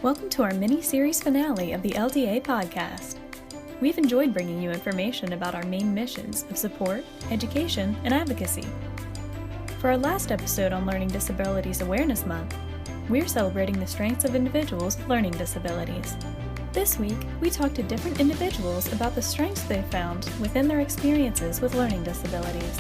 Welcome to our mini-series finale of the LDA podcast. We've enjoyed bringing you information about our main missions of support, education, and advocacy. For our last episode on Learning Disabilities Awareness Month, we're celebrating the strengths of individuals with learning disabilities. This week, we talked to different individuals about the strengths they've found within their experiences with learning disabilities.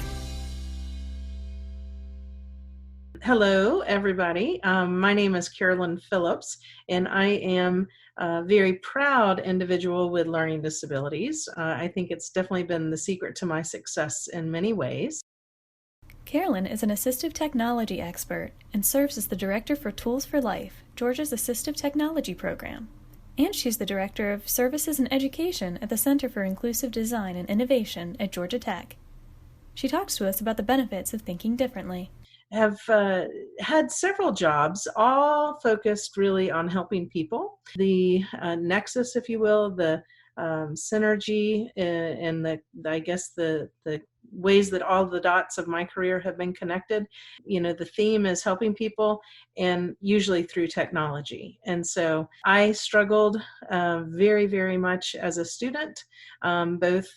Hello, everybody. My name is Carolyn Phillips, and I am a very proud individual with learning disabilities. I think it's definitely been the secret to my success in many ways. Carolyn is an assistive technology expert and serves as the Director for Tools for Life, Georgia's assistive technology program. And she's the Director of Services and Education at the Center for Inclusive Design and Innovation at Georgia Tech. She talks to us about the benefits of thinking differently. Have had several jobs, all focused really on helping people. The nexus, if you will, the synergy and the ways that all the dots of my career have been connected. You know, the theme is helping people, and usually through technology. And so I struggled very, very much as a student, both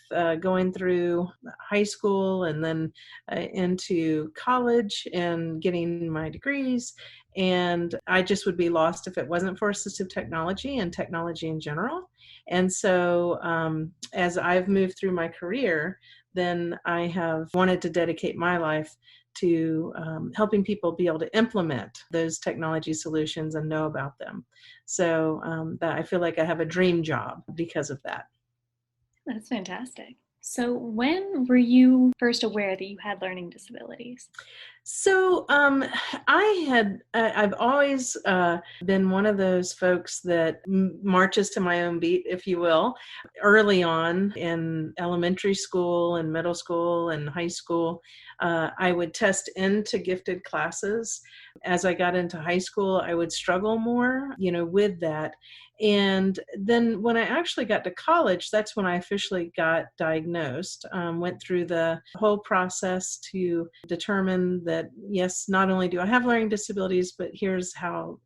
going through high school and then into college and getting my degrees. And I just would be lost if it wasn't for assistive technology and technology in general. And so as I've moved through my career, then I have wanted to dedicate my life to helping people be able to implement those technology solutions and know about them. So that I feel like I have a dream job because of that. That's fantastic. So when were you first aware that you had learning disabilities? So I've always been one of those folks that marches to my own beat, if you will. Early on in elementary school and middle school and high school, I would test into gifted classes. As I got into high school, I would struggle more, with that. And then when I actually got to college, that's when I officially got diagnosed, went through the whole process to determine that, yes, not only do I have learning disabilities, but here's how,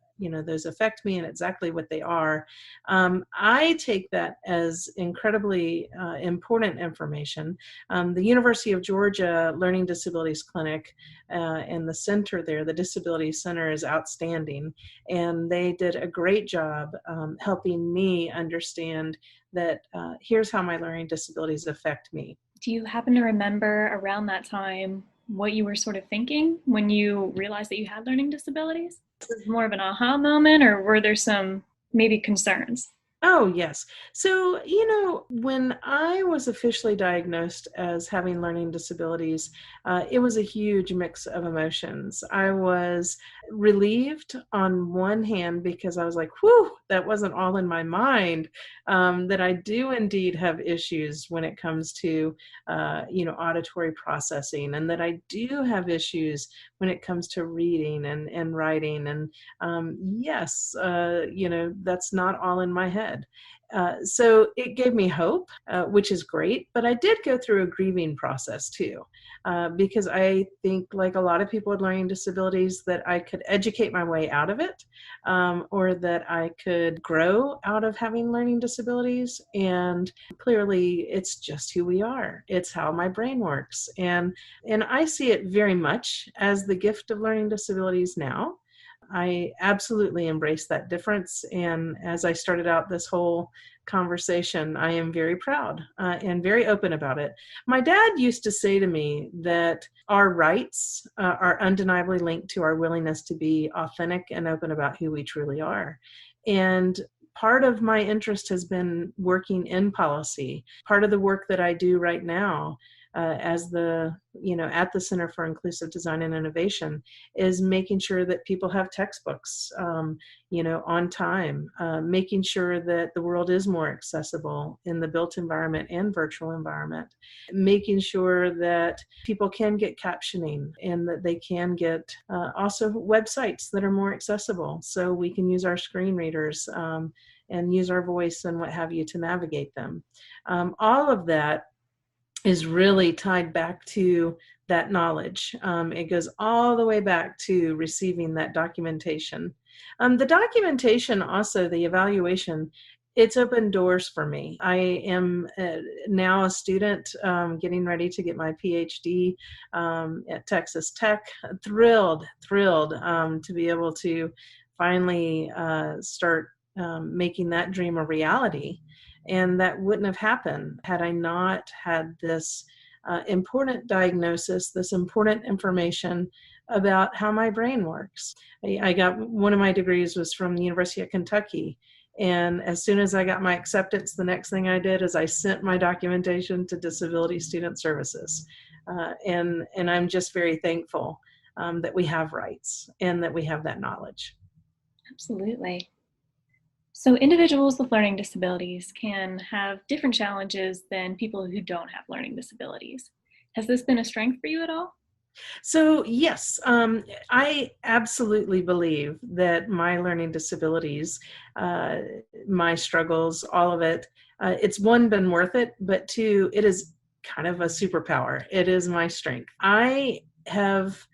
those affect me and exactly what they are. I take that as incredibly important information. The University of Georgia Learning Disabilities Clinic and the center there, the Disability Center, is outstanding. And they did a great job helping me understand that here's how my learning disabilities affect me. Do you happen to remember around that time what you were sort of thinking when you realized that you had learning disabilities? Was it more of an aha moment, or were there some maybe concerns? Oh, yes. So, when I was officially diagnosed as having learning disabilities, it was a huge mix of emotions. I was relieved on one hand because I was like, whew, that wasn't all in my mind, that I do indeed have issues when it comes to, auditory processing, and that I do have issues when it comes to reading and writing. And yes, that's not all in my head. So it gave me hope, which is great, but I did go through a grieving process too, because I think, like a lot of people with learning disabilities, that I could educate my way out of it, or that I could grow out of having learning disabilities. And clearly it's just who we are. It's how my brain works. And I see it very much as the gift of learning disabilities now. I absolutely embrace that difference. And as I started out this whole conversation, I am very proud and very open about it. My dad used to say to me that our rights are undeniably linked to our willingness to be authentic and open about who we truly are. And part of my interest has been working in policy. Part of the work that I do right now as at the Center for Inclusive Design and Innovation is making sure that people have textbooks, on time, making sure that the world is more accessible in the built environment and virtual environment, making sure that people can get captioning and that they can get also websites that are more accessible so we can use our screen readers and use our voice and what have you to navigate them. All of that is really tied back to that knowledge. It goes all the way back to receiving that documentation The documentation, also the evaluation, it's opened doors for me. I am now a student getting ready to get my PhD at Texas Tech. Thrilled to be able to finally start making that dream a reality. And that wouldn't have happened had I not had this important diagnosis, this important information about how my brain works. I got one of my degrees was from the University of Kentucky. And as soon as I got my acceptance, the next thing I did is I sent my documentation to Disability Student Services. And I'm just very thankful that we have rights and that we have that knowledge. Absolutely. So individuals with learning disabilities can have different challenges than people who don't have learning disabilities. Has this been a strength for you at all? So yes, I absolutely believe that my learning disabilities, my struggles, all of it, it's one, been worth it, but two, it is kind of a superpower. It is my strength. I have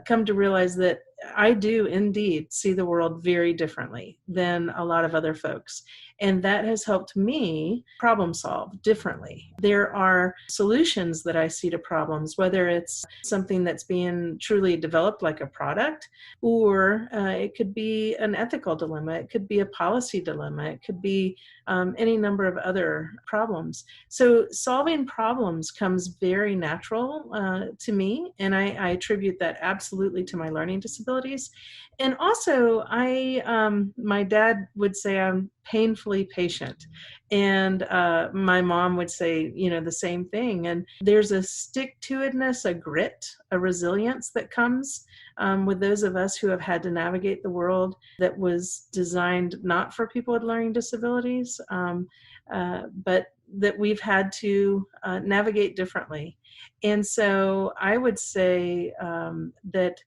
come to realize that I do indeed see the world very differently than a lot of other folks. And that has helped me problem solve differently. There are solutions that I see to problems, whether it's something that's being truly developed like a product, or it could be an ethical dilemma, it could be a policy dilemma, it could be any number of other problems. So solving problems comes very natural to me, and I attribute that absolutely to my learning disabilities. And also, my dad would say I'm painfully patient, and my mom would say, the same thing. And there's a stick-to-itness, a grit, a resilience that comes with those of us who have had to navigate the world that was designed not for people with learning disabilities, but that we've had to navigate differently. And so I would say that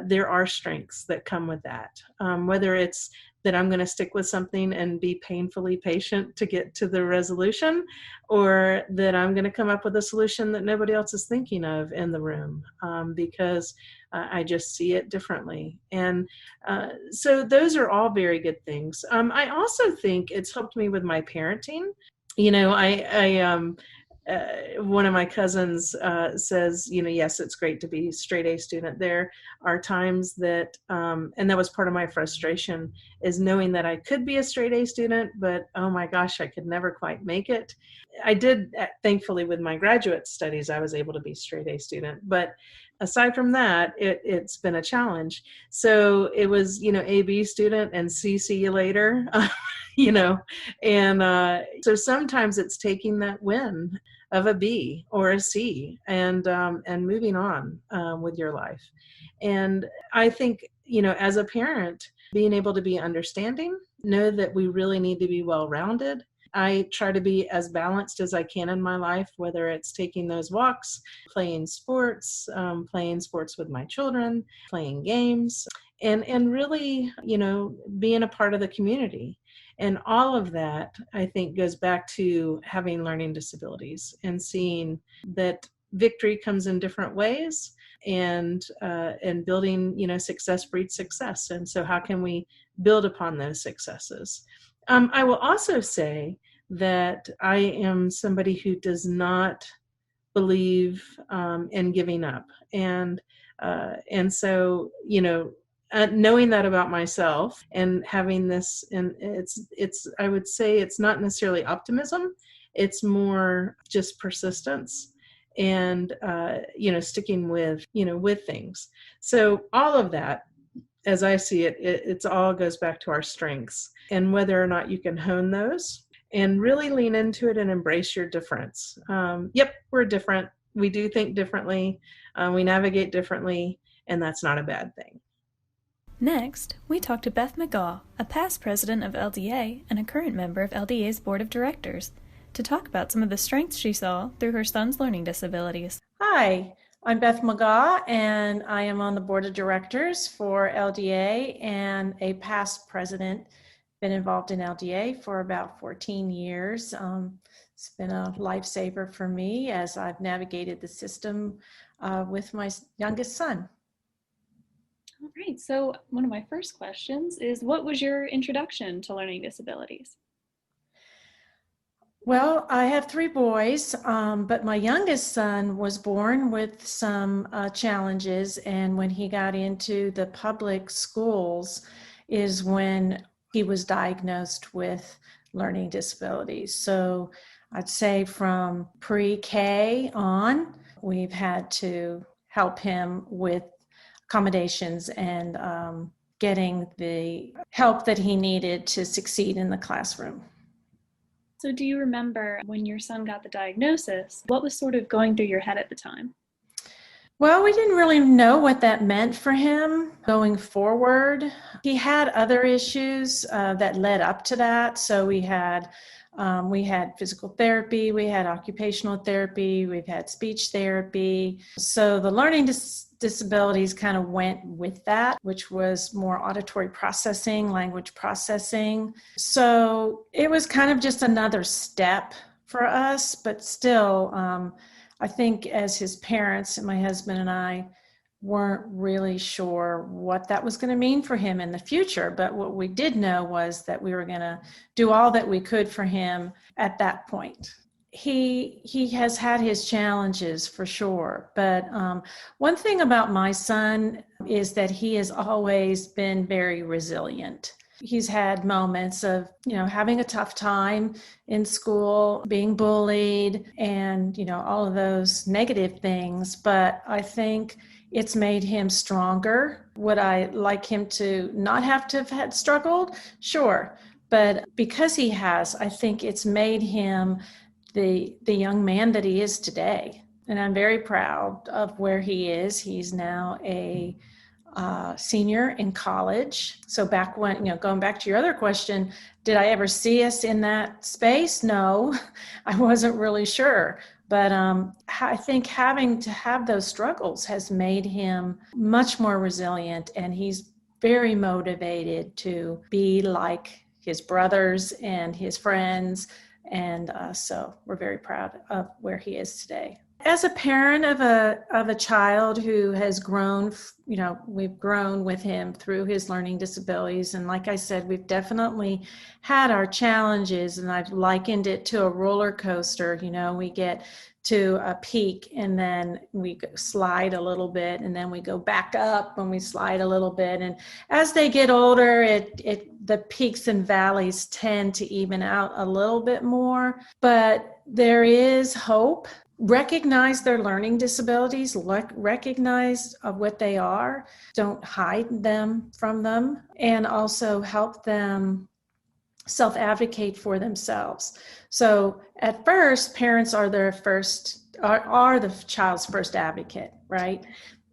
there are strengths that come with that, whether it's that I'm going to stick with something and be painfully patient to get to the resolution, or that I'm going to come up with a solution that nobody else is thinking of in the room, because I just see it differently. And so those are all very good things. I also think it's helped me with my parenting. One of my cousins says, yes, it's great to be straight A student. There are times that, and that was part of my frustration, is knowing that I could be a straight A student, but oh my gosh, I could never quite make it. I did, thankfully, with my graduate studies, I was able to be straight A student. But aside from that, it's been a challenge. So it was, A, B student and see you later, and so sometimes it's taking that win of a B or a C and moving on with your life. And I think, as a parent, being able to be understanding, know that we really need to be well-rounded. I try to be as balanced as I can in my life, whether it's taking those walks, playing sports with my children, playing games, and really, being a part of the community. And all of that, I think, goes back to having learning disabilities and seeing that victory comes in different ways, and building, success breeds success. And so how can we build upon those successes? I will also say that I am somebody who does not believe in giving up. And so, knowing that about myself and having this, and it's I would say it's not necessarily optimism, it's more just persistence and sticking with things. So all of that, as I see it, it's all goes back to our strengths and whether or not you can hone those and really lean into it and embrace your difference. Yep, we're different. We do think differently. We navigate differently, and that's not a bad thing. Next, we talked to Beth McGaw, a past president of LDA and a current member of LDA's board of directors, to talk about some of the strengths she saw through her son's learning disabilities. Hi, I'm Beth McGaw, and I am on the board of directors for LDA and a past president. Been involved in LDA for about 14 years. It's been a lifesaver for me as I've navigated the system with my youngest son. All right. So one of my first questions is, what was your introduction to learning disabilities? Well, I have three boys, but my youngest son was born with some challenges. And when he got into the public schools is when he was diagnosed with learning disabilities. So I'd say from pre-K on, we've had to help him with accommodations and getting the help that he needed to succeed in the classroom. So do you remember when your son got the diagnosis, what was sort of going through your head at the time? Well, we didn't really know what that meant for him going forward. He had other issues that led up to that. So we had physical therapy, we had occupational therapy, we've had speech therapy. So the learning disabilities kind of went with that, which was more auditory processing, language processing. So it was kind of just another step for us, but still, I think as his parents, and my husband and I weren't really sure what that was going to mean for him in the future. But what we did know was that we were going to do all that we could for him at that point. He has had his challenges for sure. But one thing about my son is that he has always been very resilient. He's had moments of, having a tough time in school, being bullied, and, all of those negative things. But I think it's made him stronger. Would I like him to not have to have had struggled? Sure. But because he has, I think it's made him the young man that he is today. And I'm very proud of where he is. He's now a senior in college. So back when, going back to your other question, did I ever see us in that space? No, I wasn't really sure. But I think having to have those struggles has made him much more resilient, and he's very motivated to be like his brothers and his friends. And so we're very proud of where he is today. As a parent of a child who has grown, we've grown with him through his learning disabilities. And like I said, we've definitely had our challenges, and I've likened it to a roller coaster. We get to a peak and then we slide a little bit, and then we go back up when we slide a little bit. And as they get older, the peaks and valleys tend to even out a little bit more, but there is hope. Recognize their learning disabilities, recognize what they are, don't hide them from them, and also help them self-advocate for themselves. So at first, parents are the child's first advocate, right?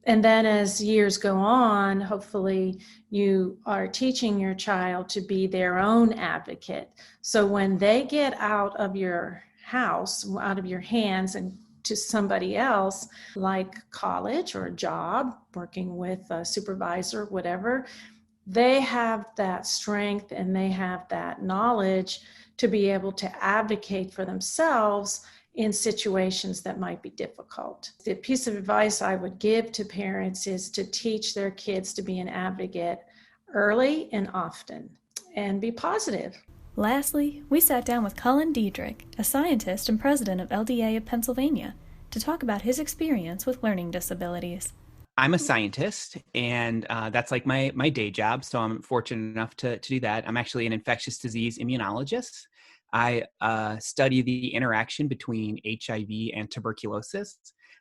And then as years go on, hopefully you are teaching your child to be their own advocate. So when they get out of your house, out of your hands, and to somebody else, like college or a job, working with a supervisor, whatever, they have that strength and they have that knowledge to be able to advocate for themselves in situations that might be difficult. The piece of advice I would give to parents is to teach their kids to be an advocate early and often, and be positive. Lastly, we sat down with Collin Diedrich, a scientist and president of LDA of Pennsylvania, to talk about his experience with learning disabilities. I'm a scientist, and that's like my day job, so I'm fortunate enough to do that. I'm actually an infectious disease immunologist. I study the interaction between HIV and tuberculosis.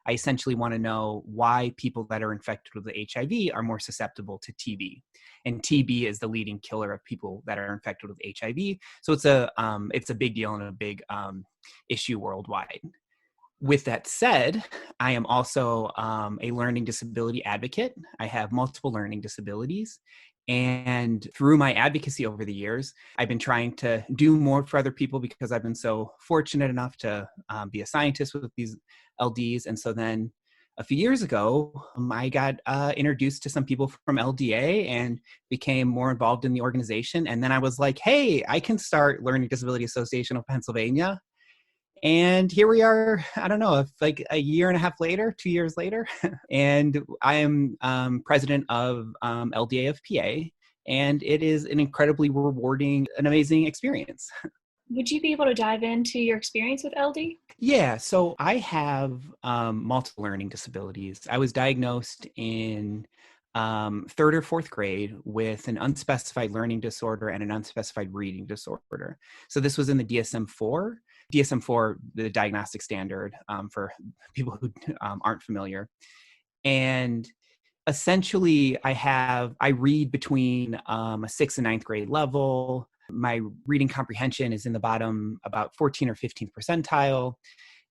I essentially want to know why people that are infected with HIV are more susceptible to TB. And TB is the leading killer of people that are infected with HIV. So it's a big deal and a big issue worldwide. With that said, I am also a learning disability advocate. I have multiple learning disabilities. And through my advocacy over the years, I've been trying to do more for other people because I've been so fortunate enough to be a scientist with these LDs. And so then a few years ago, I got introduced to some people from LDA and became more involved in the organization. And then I was like, hey, I can start Learning Disability Association of Pennsylvania. And here we are, I don't know, like a year and a half later, 2 years later, and I am president of LDA of PA, and it is an incredibly rewarding, an amazing experience. Would you be able to dive into your experience with LD? Yeah, so I have multiple learning disabilities. I was diagnosed in third or fourth grade with an unspecified learning disorder and an unspecified reading disorder. So this was in the DSM-4. DSM-4, the diagnostic standard for people who aren't familiar. And essentially, I read between a sixth and ninth grade level. My reading comprehension is in the bottom about 14 or 15th percentile.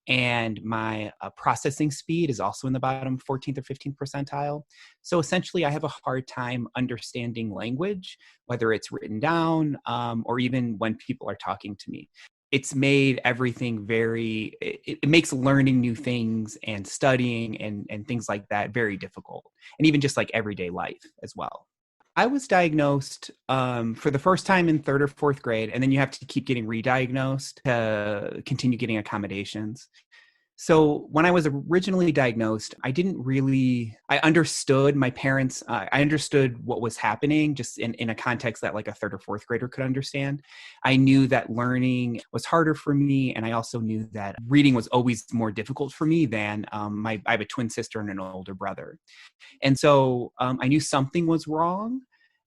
And my processing speed is also in the bottom 14th or 15th percentile. So essentially, I have a hard time understanding language, whether it's written down or even when people are talking to me. It's made everything it makes learning new things and studying and things like that very difficult. And even just like everyday life as well. I was diagnosed for the first time in third or fourth grade, and then you have to keep getting re-diagnosed to continue getting accommodations. So when I was originally diagnosed, I understood my parents, I understood what was happening just in a context that like a third or fourth grader could understand. I knew that learning was harder for me. And I also knew that reading was always more difficult for me than I have a twin sister and an older brother. And so I knew something was wrong.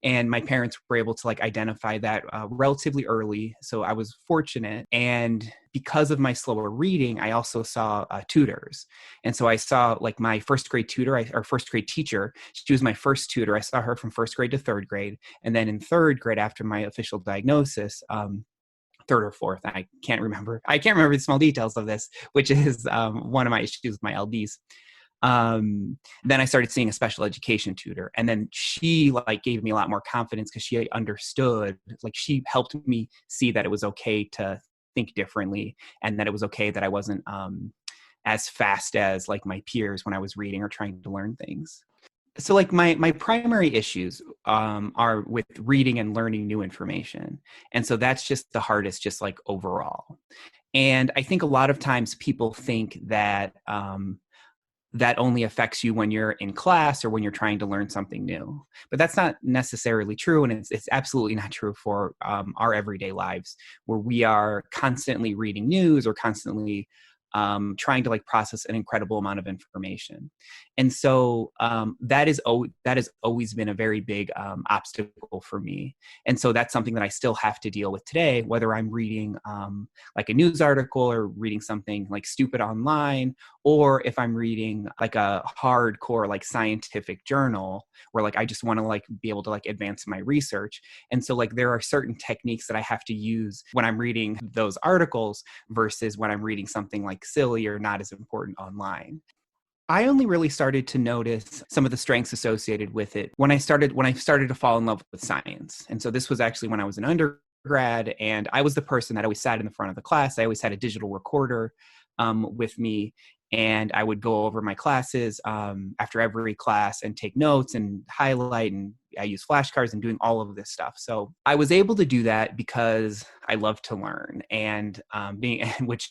And my parents were able to like identify that relatively early. So I was fortunate. And because of my slower reading, I also saw tutors. And so I saw like my first grade first grade teacher. She was my first tutor. I saw her from first grade to third grade. And then in third grade, after my official diagnosis, third or fourth, I can't remember the small details of this, which is one of my issues with my LDs. Then I started seeing a special education tutor, and then she like gave me a lot more confidence because she understood, like she helped me see that it was okay to think differently and that it was okay that I wasn't as fast as like my peers when I was reading or trying to learn things. So like my primary issues are with reading and learning new information. And so that's just the hardest, just like overall. And I think a lot of times people think that that only affects you when you're in class or when you're trying to learn something new. But that's not necessarily true. And it's absolutely not true for our everyday lives, where we are constantly reading news or constantly trying to like process an incredible amount of information. And so that has always been a very big obstacle for me. And so that's something that I still have to deal with today, whether I'm reading like a news article or reading something like stupid online, or if I'm reading like a hardcore like scientific journal where like I just want to like be able to like advance my research. And so like there are certain techniques that I have to use when I'm reading those articles versus when I'm reading something like silly or not as important online. I only really started to notice some of the strengths associated with it when I started to fall in love with science. And so this was actually when I was an undergrad, and I was the person that always sat in the front of the class. I always had a digital recorder with me, and I would go over my classes after every class and take notes and highlight, and I use flashcards and doing all of this stuff. So I was able to do that because I love to learn, and which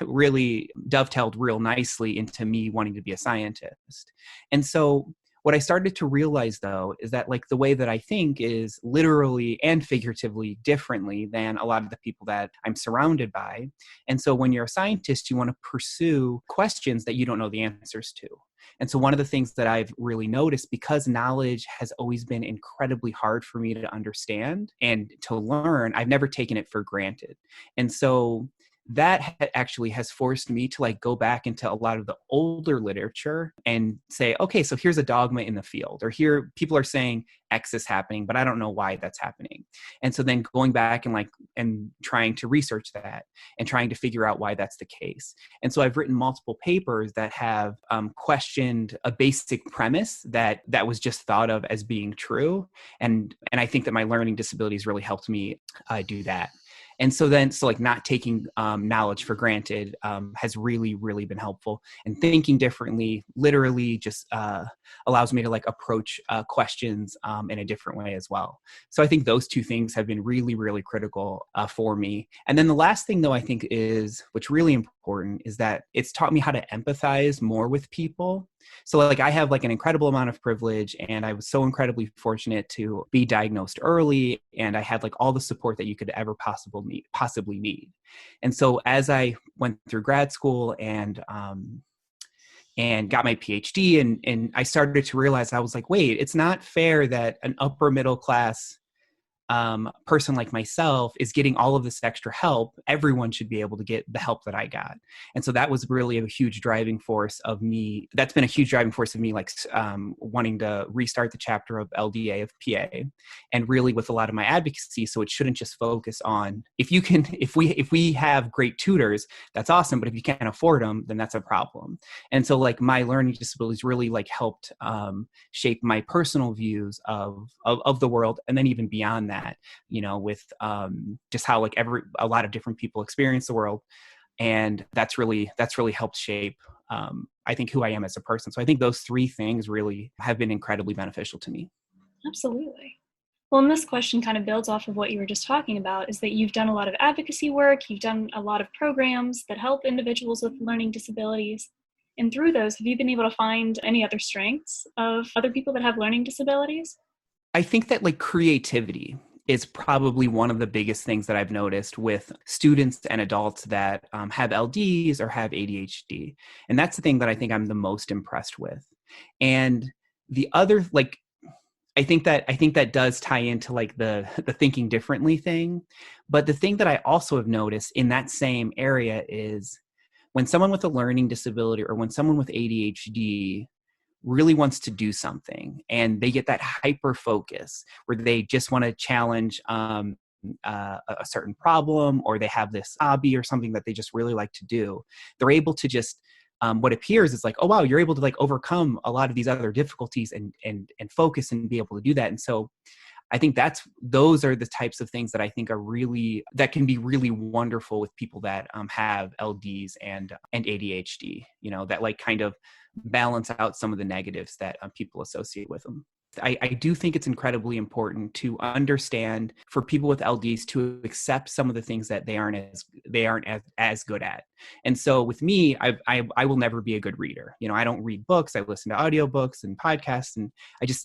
really dovetailed real nicely into me wanting to be a scientist. And so what I started to realize, though, is that like the way that I think is literally and figuratively differently than a lot of the people that I'm surrounded by. And so when you're a scientist, you want to pursue questions that you don't know the answers to. And so one of the things that I've really noticed, because knowledge has always been incredibly hard for me to understand and to learn, I've never taken it for granted. And so that actually has forced me to like go back into a lot of the older literature and say, okay, so here's a dogma in the field, or here people are saying X is happening, but I don't know why that's happening. And so then going back and trying to research that and trying to figure out why that's the case. And so I've written multiple papers that have questioned a basic premise that was just thought of as being true. And I think that my learning disabilities really helped me do that. And so like not taking knowledge for granted has really, really been helpful. And thinking differently literally just allows me to like approach questions in a different way as well. So I think those two things have been really, really critical for me. And then the last thing though, I think is, what's really important, is that it's taught me how to empathize more with people. So like I have like an incredible amount of privilege, and I was so incredibly fortunate to be diagnosed early, and I had like all the support that you could ever possibly need. And so as I went through grad school and got my PhD, and I started to realize, I was like, wait, it's not fair that an upper middle class person like myself is getting all of this extra help. Everyone should be able to get the help that I got. And so that was really a huge driving force of me. That's been a huge driving force of me, like wanting to restart the chapter of LDA of PA, and really with a lot of my advocacy. So it shouldn't just focus on, if we have great tutors, that's awesome. But if you can't afford them, then that's a problem. And so like my learning disabilities really like helped shape my personal views of the world. And then even beyond that, with just how like a lot of different people experience the world. And that's really helped shape, I think, who I am as a person. So I think those three things really have been incredibly beneficial to me. Absolutely. Well, and this question kind of builds off of what you were just talking about, is that you've done a lot of advocacy work, you've done a lot of programs that help individuals with learning disabilities. And through those, have you been able to find any other strengths of other people that have learning disabilities? I think that like creativity is probably one of the biggest things that I've noticed with students and adults that have LDs or have ADHD. And that's the thing that I think I'm the most impressed with. And the other, like, I think that does tie into like the thinking differently thing. But the thing that I also have noticed in that same area is when someone with a learning disability or when someone with ADHD really wants to do something, and they get that hyper focus where they just want to challenge a certain problem, or they have this hobby or something that they just really like to do, they're able to just what appears is like, oh wow, you're able to like overcome a lot of these other difficulties and focus and be able to do that. And so I think those are the types of things that I think that can be really wonderful with people that have LDs and ADHD, that like kind of balance out some of the negatives that people associate with them. I do think it's incredibly important to understand, for people with LDs, to accept some of the things that they aren't as good at. And so with me, I will never be a good reader. I don't read books. I listen to audiobooks and podcasts, and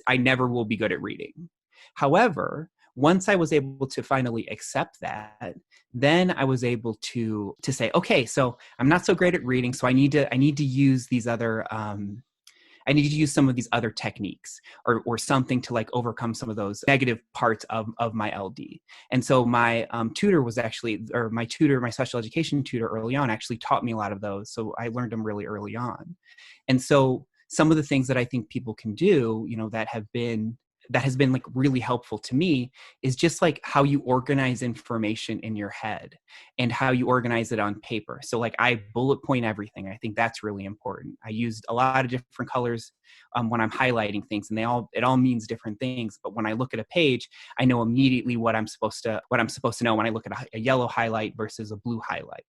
I never will be good at reading. However, once I was able to finally accept that, then I was able to say, okay, so I'm not so great at reading, so I need to use these other I need to use some of these other techniques or something to like overcome some of those negative parts of my LD. And so my tutor was actually, or my special education tutor early on actually taught me a lot of those. So I learned them really early on. And so some of the things that I think people can do, that has been like really helpful to me is just like how you organize information in your head and how you organize it on paper. So like I bullet point everything. I think that's really important. I used a lot of different colors when I'm highlighting things, and it all means different things. But when I look at a page, I know immediately what I'm supposed to know when I look at a yellow highlight versus a blue highlight.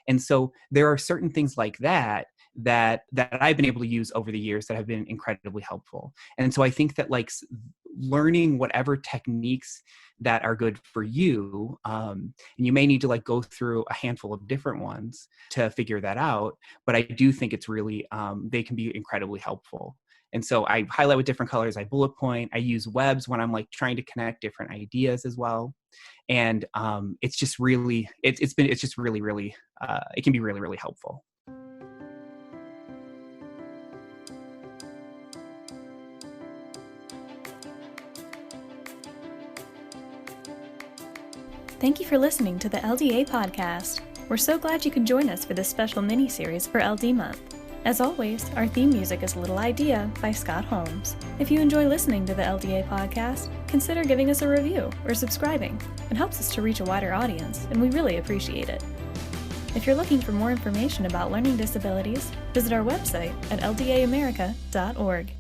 And so there are certain things like that I've been able to use over the years that have been incredibly helpful. And so I think that like learning whatever techniques that are good for you, and you may need to like go through a handful of different ones to figure that out, but I do think it's really, they can be incredibly helpful. And so I highlight with different colors, I bullet point, I use webs when I'm like trying to connect different ideas as well. And it's just really, it can be really, really helpful. Thank you for listening to the LDA podcast. We're so glad you could join us for this special mini-series for LD Month. As always, our theme music is Little Idea by Scott Holmes. If you enjoy listening to the LDA podcast, consider giving us a review or subscribing. It helps us to reach a wider audience, and we really appreciate it. If you're looking for more information about learning disabilities, visit our website at ldaamerica.org.